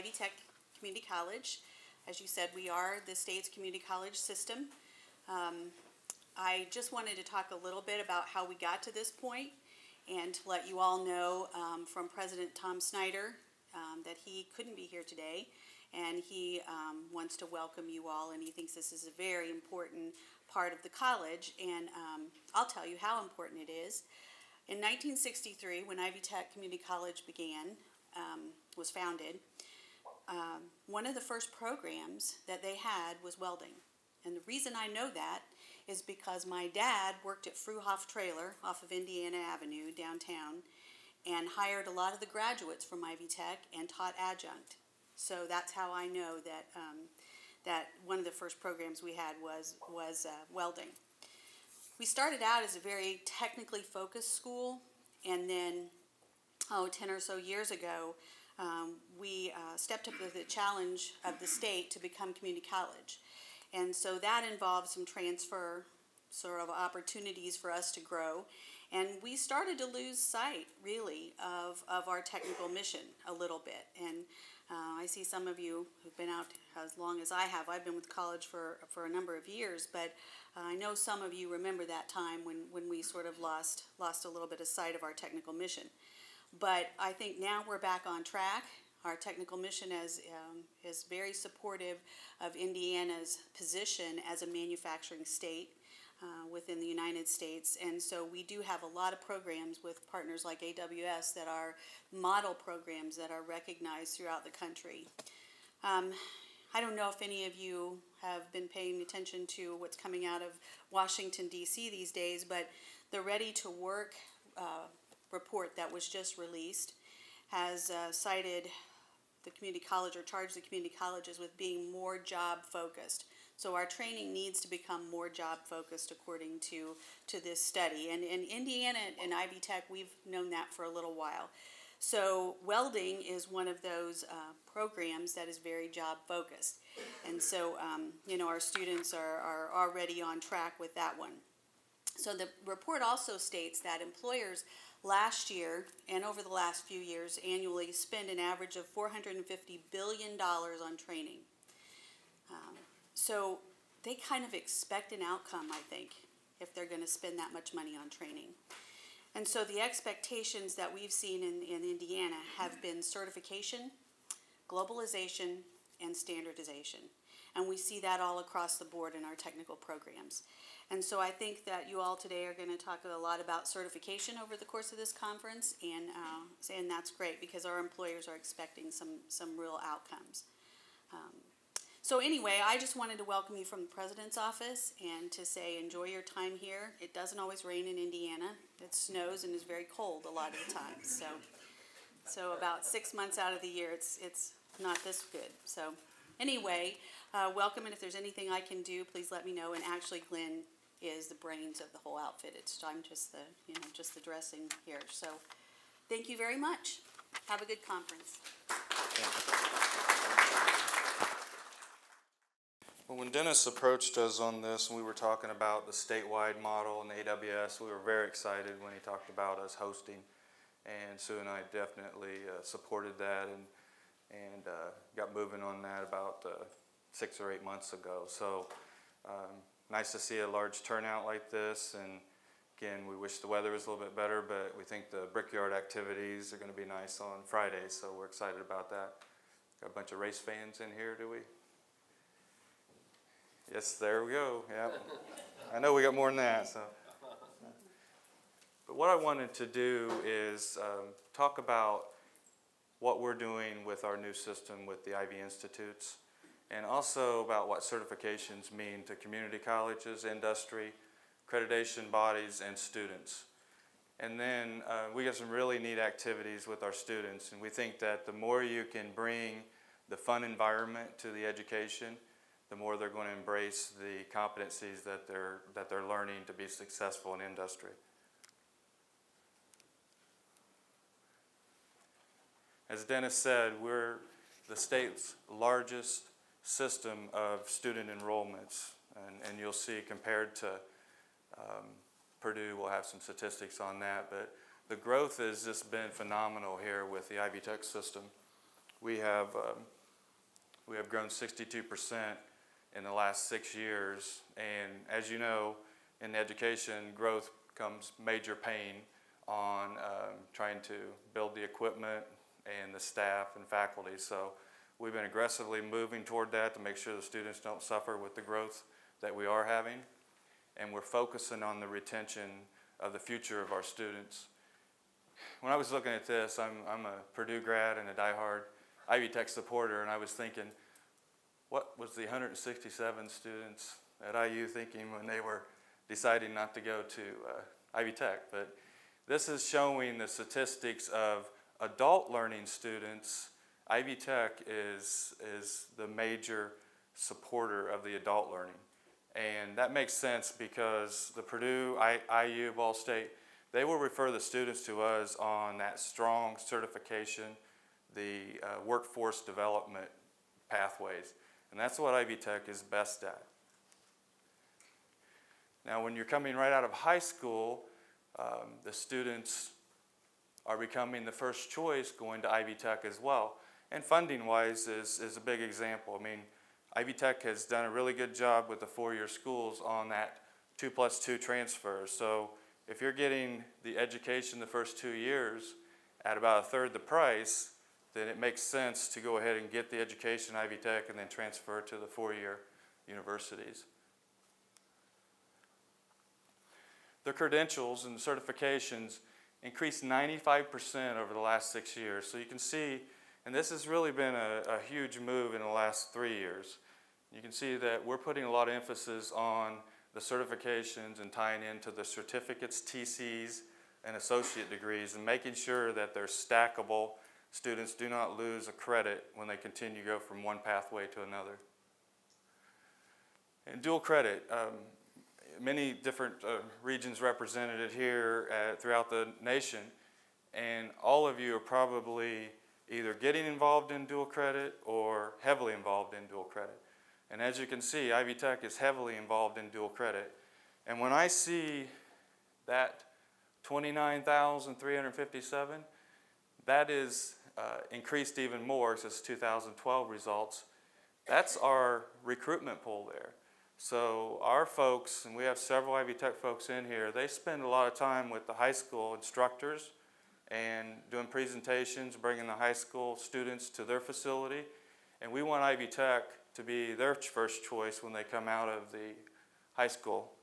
Ivy Tech Community College. As you said, we are the state's community college system. I just wanted to talk a little bit about how we got to this point and to let you all know from President Tom Snyder that he couldn't be here today, and he wants to welcome you all, and he thinks this is a very important part of the college, and I'll tell you how important it is. In 1963, when Ivy Tech Community College was founded, one of the first programs that they had was welding. And the reason I know that is because my dad worked at Fruhoff Trailer off of Indiana Avenue downtown and hired a lot of the graduates from Ivy Tech and taught adjunct. So that's how I know that that one of the first programs we had was welding. We started out as a very technically focused school, and then 10 or so years ago we stepped up to the challenge of the state to become community college. And so that involved some transfer sort of opportunities for us to grow. And we started to lose sight, really, of our technical mission a little bit. And I see some of you who've been out as long as I have. I've been with college for a number of years, but I know some of you remember that time when we sort of lost a little bit of sight of our technical mission. But I think now we're back on track. Our technical mission is very supportive of Indiana's position as a manufacturing state within the United States, and so we do have a lot of programs with partners like AWS that are model programs that are recognized throughout the country. I don't know if any of you have been paying attention to what's coming out of Washington, D.C. these days, but the Ready to Work report that was just released has cited the community college, or charged the community colleges with being more job focused. So our training needs to become more job focused according to this study. And in Indiana and Ivy Tech, we've known that for a little while. So welding is one of those programs that is very job focused. And so, our students are already on track with that one. So the report also states that employers last year and over the last few years annually spend an average of $450 billion on training. So they kind of expect an outcome, I think, if they're going to spend that much money on training. And so the expectations that we've seen in Indiana have been certification, globalization, and standardization. And we see that all across the board in our technical programs. And so I think that you all today are going to talk a lot about certification over the course of this conference, and that's great because our employers are expecting some real outcomes. So anyway, I just wanted to welcome you from the President's office and to say enjoy your time here. It doesn't always rain in Indiana. It snows and is very cold a lot of the time. So about 6 months out of the year, it's not this good. So anyway, welcome, and if there's anything I can do, please let me know. And actually, Glen is the brains of the whole outfit. I'm just the dressing here. So thank you very much. Have a good conference. Well, when Dennis approached us on this and we were talking about the statewide model and AWS, we were very excited when he talked about us hosting. And Sue and I definitely supported that and got moving on that about 6 or 8 months ago. So nice to see a large turnout like this. And again, we wish the weather was a little bit better, but we think the Brickyard activities are going to be nice on Friday, so we're excited about that. Got a bunch of race fans in here, do we? Yes, there we go. Yep. I know we got more than that. So. But what I wanted to do is talk about what we're doing with our new system with the Ivy Institutes, and also about what certifications mean to community colleges, industry, accreditation bodies, and students. And then we got some really neat activities with our students, and we think that the more you can bring the fun environment to the education, the more they're going to embrace the competencies that they're learning to be successful in industry. As Dennis said, we're the state's largest system of student enrollments, and you'll see compared to Purdue, we'll have some statistics on that, but the growth has just been phenomenal here with the Ivy Tech system. we have grown 62% in the last 6 years. And as you know, in education, growth comes major pain on trying to build the equipment and the staff and faculty. So we've been aggressively moving toward that to make sure the students don't suffer with the growth that we are having. And we're focusing on the retention of the future of our students. When I was looking at this, I'm a Purdue grad and a diehard Ivy Tech supporter, and I was thinking, what was the 167 students at IU thinking when they were deciding not to go to Ivy Tech? But this is showing the statistics of adult learning students. Ivy Tech is the major supporter of the adult learning. And that makes sense because the Purdue, IU, Ball State, they will refer the students to us on that strong certification, the workforce development pathways. And that's what Ivy Tech is best at. Now, when you're coming right out of high school, the students are becoming the first choice going to Ivy Tech as well. And funding-wise is a big example. I mean, Ivy Tech has done a really good job with the four-year schools on that 2+2 transfer. So if you're getting the education the first 2 years at about a third the price, then it makes sense to go ahead and get the education at Ivy Tech and then transfer to the four-year universities. The credentials and certifications increased 95% over the last 6 years. So you can see, and this has really been a huge move in the last 3 years. You can see that we're putting a lot of emphasis on the certifications and tying into the certificates, TCs, and associate degrees, and making sure that they're stackable. Students do not lose a credit when they continue to go from one pathway to another. And dual credit, many different regions represented here throughout the nation, and all of you are probably either getting involved in dual credit or heavily involved in dual credit. And as you can see, Ivy Tech is heavily involved in dual credit. And when I see that 29,357, that is increased even more since 2012 results. That's our recruitment pool there. So our folks, and we have several Ivy Tech folks in here, they spend a lot of time with the high school instructors and doing presentations, bringing the high school students to their facility. And we want Ivy Tech to be their first choice when they come out of the high school.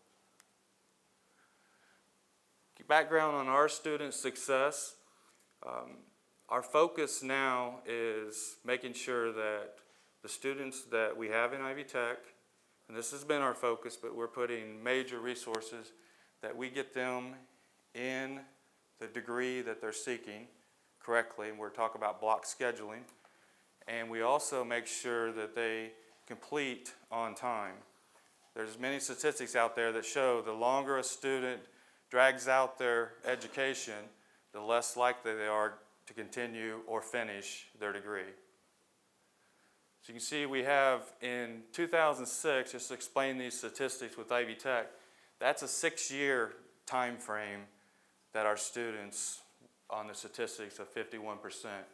Background on our students' success. Our focus now is making sure that the students that we have in Ivy Tech, and this has been our focus, but we're putting major resources that we get them in the degree that they're seeking correctly, and we're talking about block scheduling. And we also make sure that they complete on time. There's many statistics out there that show the longer a student drags out their education, the less likely they are to continue or finish their degree. So you can see we have in 2006, just to explain these statistics with Ivy Tech, that's a 6-year time frame that our students on the statistics of 51%.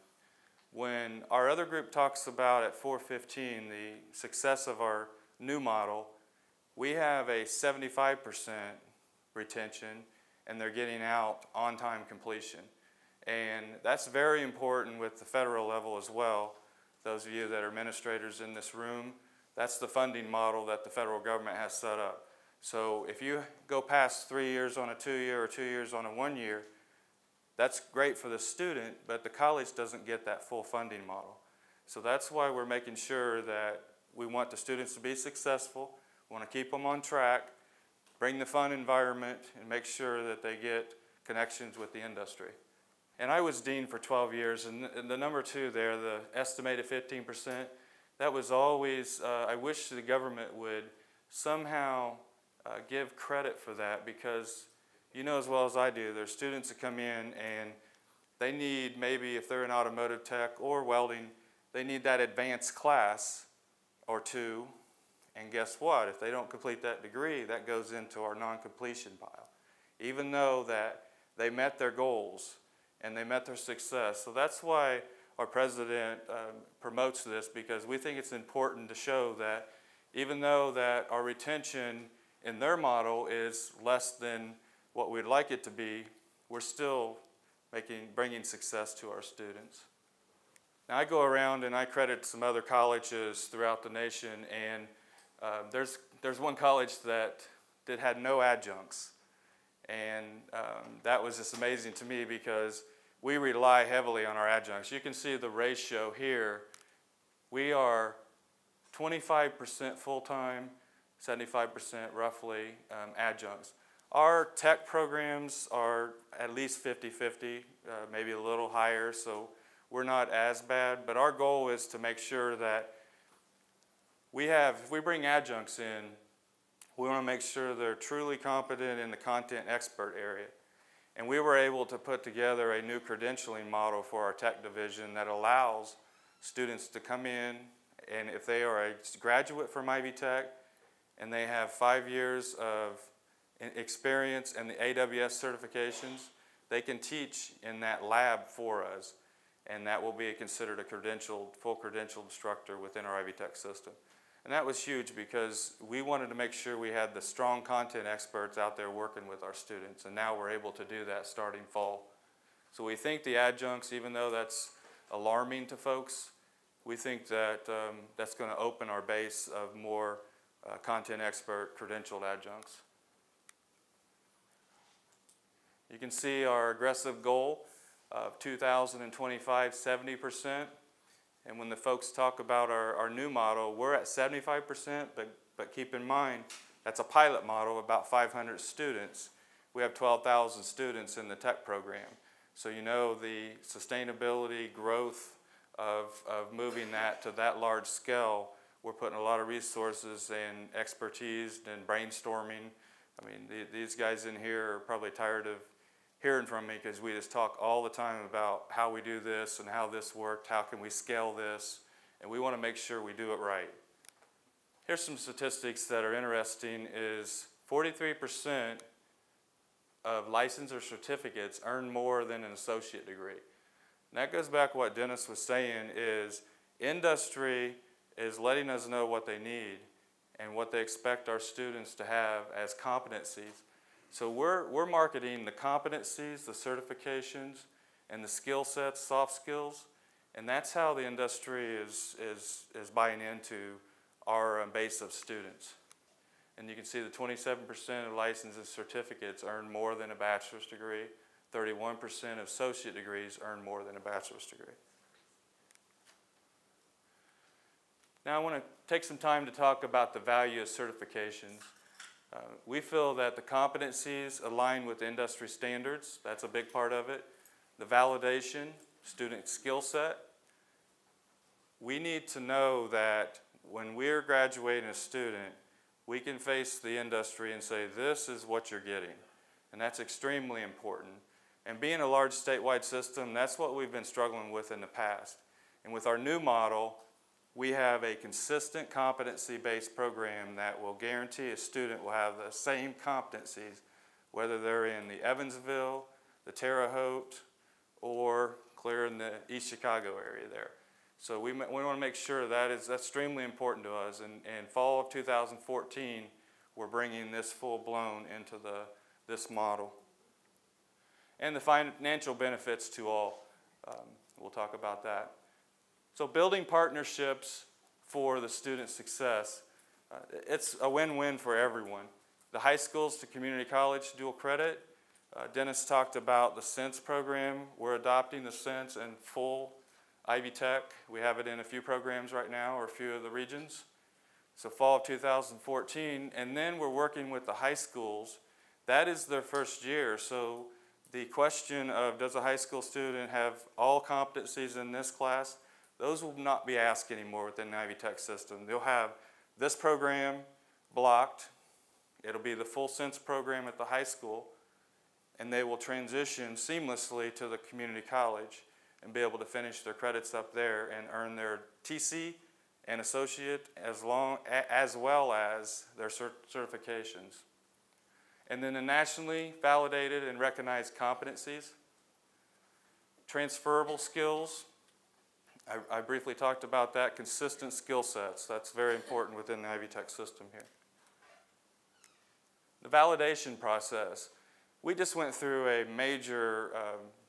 When our other group talks about at 415 the success of our new model, we have a 75% retention and they're getting out on time completion. And that's very important with the federal level as well. Those of you that are administrators in this room, that's the funding model that the federal government has set up. So if you go past 3 years on a 2-year or 2 years on a 1-year, that's great for the student, but the college doesn't get that full funding model. So that's why we're making sure that we want the students to be successful, we want to keep them on track, bring the fun environment, and make sure that they get connections with the industry. And I was dean for 12 years, and the number 2 there, the estimated 15%, that was always, I wish the government would somehow give credit for that, because you know as well as I do, there's students that come in and they need, maybe if they're in automotive tech or welding, they need that advanced class or 2, and guess what? If they don't complete that degree, that goes into our non-completion pile, even though that they met their goals and they met their success. So that's why our president promotes this because we think it's important to show that even though that our retention in their model is less than what we'd like it to be, we're still bringing success to our students. Now I go around and I credit some other colleges throughout the nation, and there's one college that had no adjuncts, and that was just amazing to me because we rely heavily on our adjuncts. You can see the ratio here. We are 25% full-time, 75% roughly adjuncts. Our tech programs are at least 50-50, maybe a little higher, so we're not as bad. But our goal is to make sure that if we bring adjuncts in, we want to make sure they're truly competent in the content expert area. And we were able to put together a new credentialing model for our tech division that allows students to come in, and if they are a graduate from Ivy Tech and they have 5 years of experience and the AWS certifications, they can teach in that lab for us, and that will be considered a full credentialed instructor within our Ivy Tech system. And that was huge because we wanted to make sure we had the strong content experts out there working with our students, and now we're able to do that starting fall. So we think the adjuncts, even though that's alarming to folks, we think that that's going to open our base of more content expert credentialed adjuncts. You can see our aggressive goal of 2025, 70%. And when the folks talk about our new model, we're at 75%, but keep in mind, that's a pilot model, about 500 students. We have 12,000 students in the tech program. So you know the sustainability, growth of moving that to that large scale, we're putting a lot of resources and expertise and brainstorming. I mean, these guys in here are probably tired of hearing from me because we just talk all the time about how we do this and how this worked, how can we scale this, and we want to make sure we do it right. Here's some statistics that are interesting is 43% of license or certificates earn more than an associate degree. And that goes back to what Dennis was saying is industry is letting us know what they need and what they expect our students to have as competencies. So we're marketing the competencies, the certifications, and the skill sets, soft skills, and that's how the industry is buying into our base of students. And you can see the 27% of licenses and certificates earn more than a bachelor's degree, 31% of associate degrees earn more than a bachelor's degree. Now I want to take some time to talk about the value of certifications. We feel that the competencies align with industry standards. That's a big part of it. The validation, student skill set. We need to know that when we're graduating a student, we can face the industry and say, this is what you're getting. And that's extremely important. And being a large statewide system, that's what we've been struggling with in the past. And with our new model, we have a consistent competency-based program that will guarantee a student will have the same competencies, whether they're in the Evansville, the Terre Haute, or clear in the East Chicago area there. So we want to make sure that's extremely important to us. And in fall of 2014, we're bringing this full-blown into this model. And the financial benefits to all. We'll talk about that. So building partnerships for the student success, it's a win-win for everyone. The high schools to community college dual credit. Dennis talked about the SENSE program. We're adopting the SENSE in full Ivy Tech. We have it in a few programs right now, or a few of the regions. So fall of 2014, and then we're working with the high schools. That is their first year, so the question of does a high school student have all competencies in this class, those will not be asked anymore within the Ivy Tech system. They'll have this program blocked. It'll be the full SENSE program at the high school, and they will transition seamlessly to the community college and be able to finish their credits up there and earn their TC and associate as well as their certifications. And then the nationally validated and recognized competencies, transferable skills. I briefly talked about that, consistent skill sets. That's very important within the Ivy Tech system here. The validation process. We just went through a major,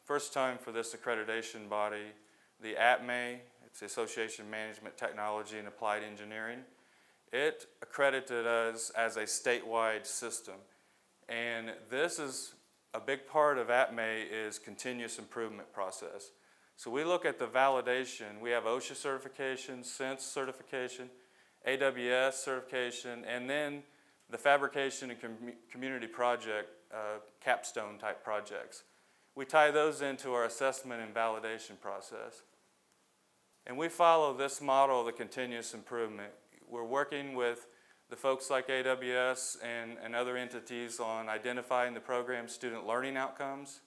first time for this accreditation body, the ATME, it's the Association of Management Technology and Applied Engineering. It accredited us as a statewide system. And this is a big part of ATME is continuous improvement process. So we look at the validation. We have OSHA certification, SENSE certification, AWS certification, and then the fabrication and community project capstone type projects. We tie those into our assessment and validation process. And we follow this model of the continuous improvement. We're working with the folks like AWS and other entities on identifying the program's student learning outcomes.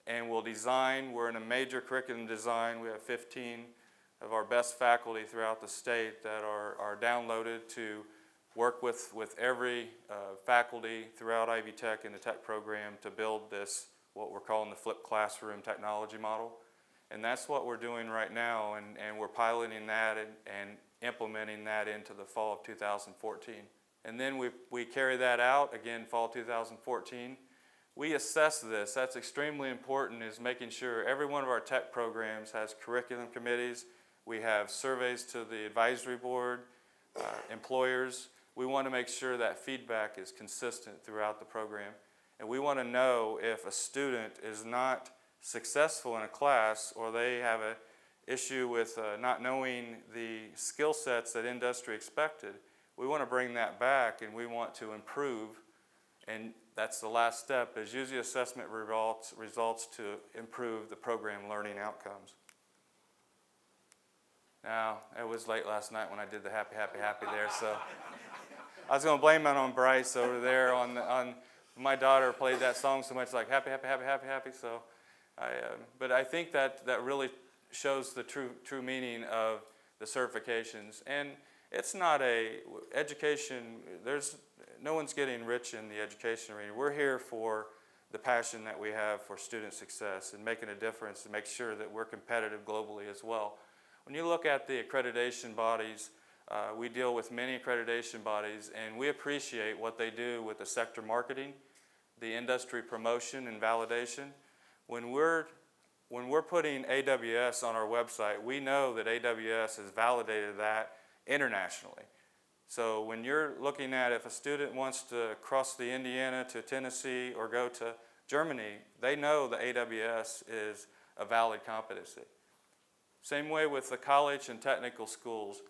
And we'll design, we're in a major curriculum design. We have 15 of our best faculty throughout the state that are downloaded to work with every faculty throughout Ivy Tech in the tech program to build this, what we're calling the flipped classroom technology model. And that's what we're doing right now, and we're piloting that and implementing that into the fall of 2014. And then we carry that out, again, fall 2014. We assess this. That's extremely important, is making sure every one of our tech programs has curriculum committees. We have surveys to the advisory board, employers. We want to make sure that feedback is consistent throughout the program. And we want to know if a student is not successful in a class, or they have an issue with not knowing the skill sets that industry expected. We want to bring that back, and we want to improve. And that's the last step, is use the assessment results to improve the program learning outcomes. Now, it was late last night when I did the happy, happy, happy there, so I was going to blame it on Bryce over there. On my daughter played that song so much, like happy, happy, happy, happy, happy. So, but I think that really shows the true meaning of the certifications. And it's not education. No one's getting rich in the education arena. We're here for the passion that we have for student success and making a difference to make sure that we're competitive globally as well. When you look at the accreditation bodies, we deal with many accreditation bodies, and we appreciate what they do with the sector marketing, the industry promotion and validation. When we're putting AWS on our website, we know that AWS has validated that internationally. So when you're looking at if a student wants to cross the Indiana to Tennessee or go to Germany, they know that AWS is a valid competency. Same way with the college and technical schools.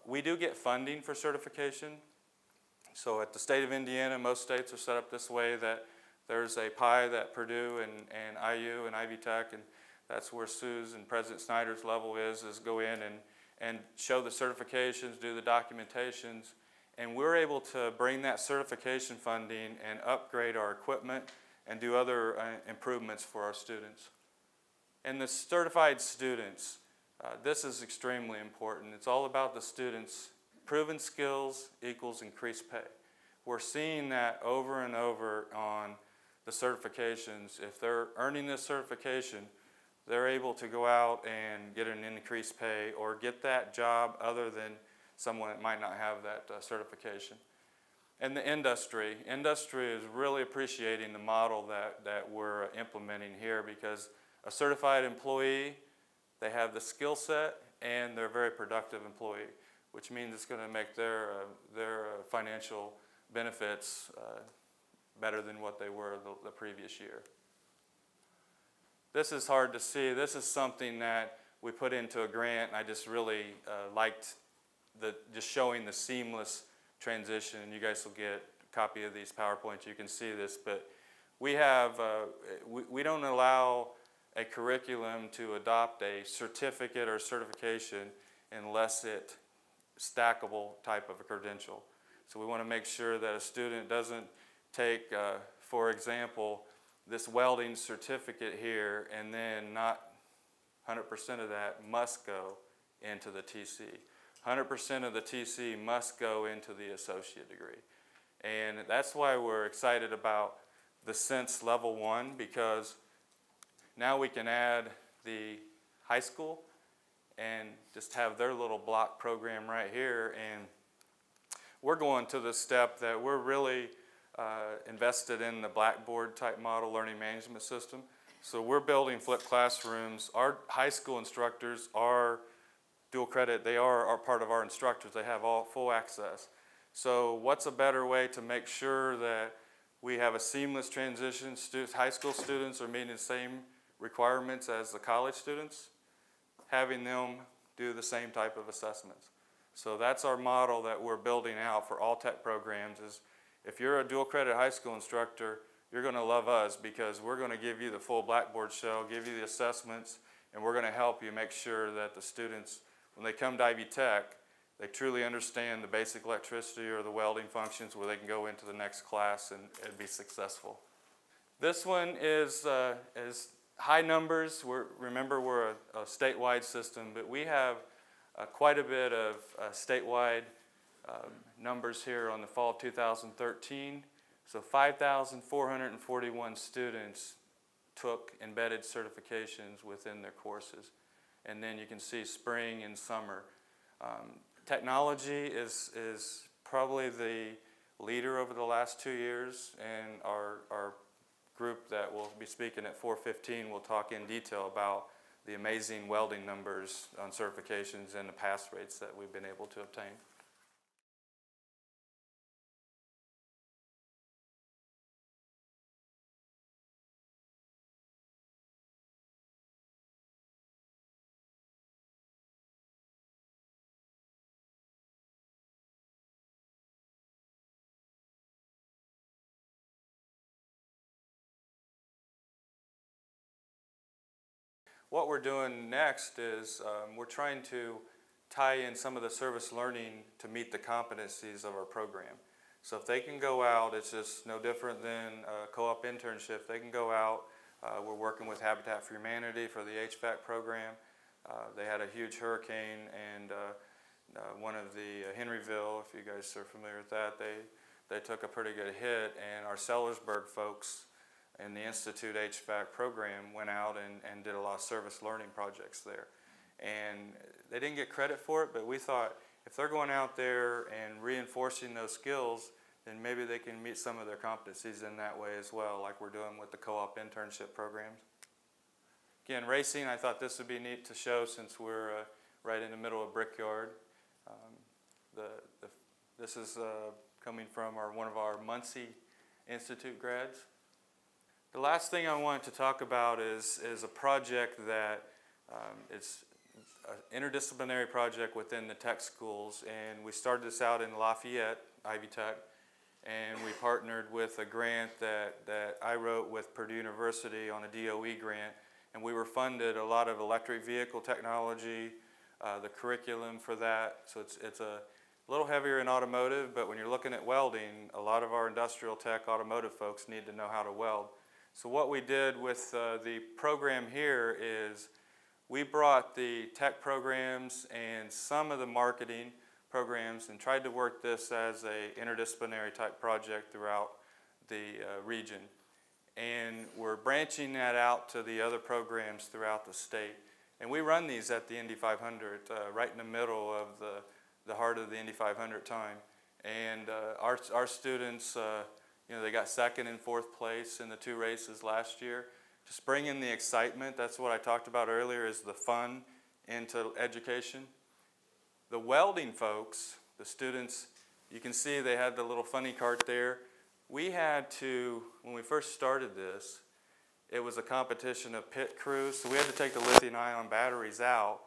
We do get funding for certification. So at the state of Indiana, most states are set up this way, that there's a pie that Purdue and IU and Ivy Tech, and that's where Sue's and President Snyder's level is go in and show the certifications, do the documentations, and we're able to bring that certification funding and upgrade our equipment and do other improvements for our students. And the certified students, this is extremely important. It's all about the students. Proven skills equals increased pay. We're seeing that over and over on the certifications. If they're earning this certification, they're able to go out and get an increased pay or get that job other than someone that might not have that certification. And the industry is really appreciating the model that we're implementing here, because a certified employee, they have the skill set and they're a very productive employee, which means it's going to make their financial benefits better than what they were the previous year. This is hard to see. This is something that we put into a grant, and I just really liked just showing the seamless transition. You guys will get a copy of these PowerPoints. You can see this, but we have we don't allow a curriculum to adopt a certificate or certification unless it's stackable type of a credential. So we want to make sure that a student doesn't take, for example, this welding certificate here, and then not 100% of that must go into the TC. 100% of the TC must go into the associate degree. And that's why we're excited about the SENSE Level 1, because now we can add the high school and just have their little block program right here. And we're going to the step that we're really invested in the Blackboard type model learning management system. So we're building flipped classrooms. Our high school instructors are dual credit. They are part of our instructors. They have all full access. So what's a better way to make sure that we have a seamless transition? High school students are meeting the same requirements as the college students, having them do the same type of assessments. So that's our model that we're building out for all tech programs. Is if you're a dual credit high school instructor, you're going to love us because we're going to give you the full Blackboard show, give you the assessments, and we're going to help you make sure that the students, when they come to Ivy Tech, they truly understand the basic electricity or the welding functions where they can go into the next class and be successful. This one is high numbers. Remember, we're a statewide system, but we have quite a bit of statewide numbers here on the fall of 2013. So 5,441 students took embedded certifications within their courses. And then you can see spring and summer. Technology is probably the leader over the last 2 years, and our group that will be speaking at 4:15 will talk in detail about the amazing welding numbers on certifications and the pass rates that we've been able to obtain. What we're doing next is we're trying to tie in some of the service learning to meet the competencies of our program. So if they can go out, it's just no different than a co-op internship. They can go out. We're working with Habitat for Humanity for the HVAC program. They had a huge hurricane, and one of the Henryville, if you guys are familiar with that, they took a pretty good hit, and our Sellersburg folks in the Institute HVAC program went out and did a lot of service learning projects there. And they didn't get credit for it, but we thought if they're going out there and reinforcing those skills, then maybe they can meet some of their competencies in that way as well, like we're doing with the co-op internship programs. Again, racing, I thought this would be neat to show since we're right in the middle of Brickyard. This is coming from one of our Muncie Institute grads. The last thing I wanted to talk about is a project that it's an interdisciplinary project within the tech schools, and we started this out in Lafayette, Ivy Tech, and we partnered with a grant that I wrote with Purdue University on a DOE grant, and we were funded a lot of electric vehicle technology, the curriculum for that, so it's a little heavier in automotive, but when you're looking at welding, a lot of our industrial tech automotive folks need to know how to weld. So what we did with the program here is we brought the tech programs and some of the marketing programs and tried to work this as a interdisciplinary type project throughout the region. And we're branching that out to the other programs throughout the state. And we run these at the Indy 500, right in the middle of the heart of the Indy 500 time. And our students, they got second and fourth place in the 2 races last year. Just bringing the excitement, that's what I talked about earlier, is the fun into education. The welding folks, the students, you can see they had the little funny cart there. We had to, when we first started this, it was a competition of pit crews, so we had to take the lithium-ion batteries out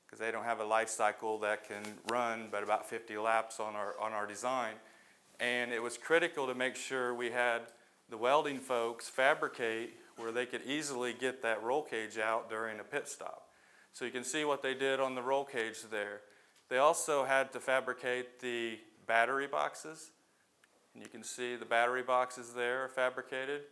because they don't have a life cycle that can run but about 50 laps on our design. And it was critical to make sure we had the welding folks fabricate where they could easily get that roll cage out during a pit stop. So you can see what they did on the roll cage there. They also had to fabricate the battery boxes. And you can see the battery boxes there are fabricated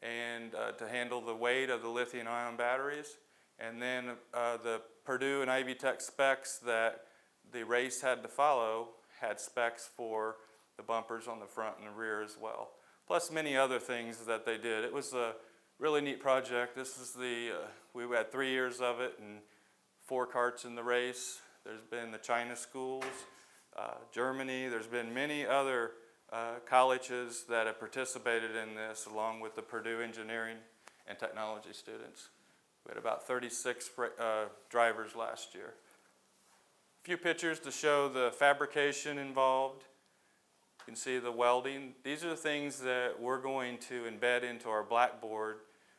and to handle the weight of the lithium-ion batteries. And then the Purdue and Ivy Tech specs that the race had to follow had specs for the bumpers on the front and the rear as well, plus many other things that they did. It was a really neat project. This is we had 3 years of it and 4 carts in the race. There's been the China schools, Germany. There's been many other colleges that have participated in this, along with the Purdue engineering and technology students. We had about 36 drivers last year. A few pictures to show the fabrication involved. You can see the welding. These are the things that we're going to embed into our blackboard,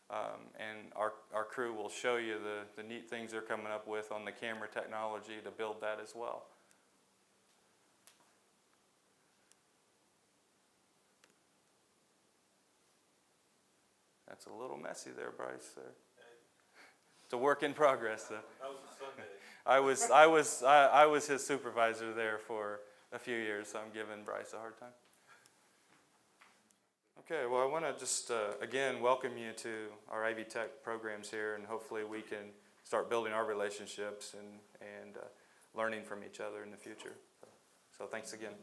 and our crew will show you the neat things they're coming up with on the camera technology to build that as well. That's a little messy there, Bryce. It's a work in progress, though. That was a Sunday. I was his supervisor there for a few years, so I'm giving Bryce a hard time. Okay, well, I want to just again welcome you to our Ivy Tech programs here, and hopefully we can start building our relationships and learning from each other in the future. So thanks again.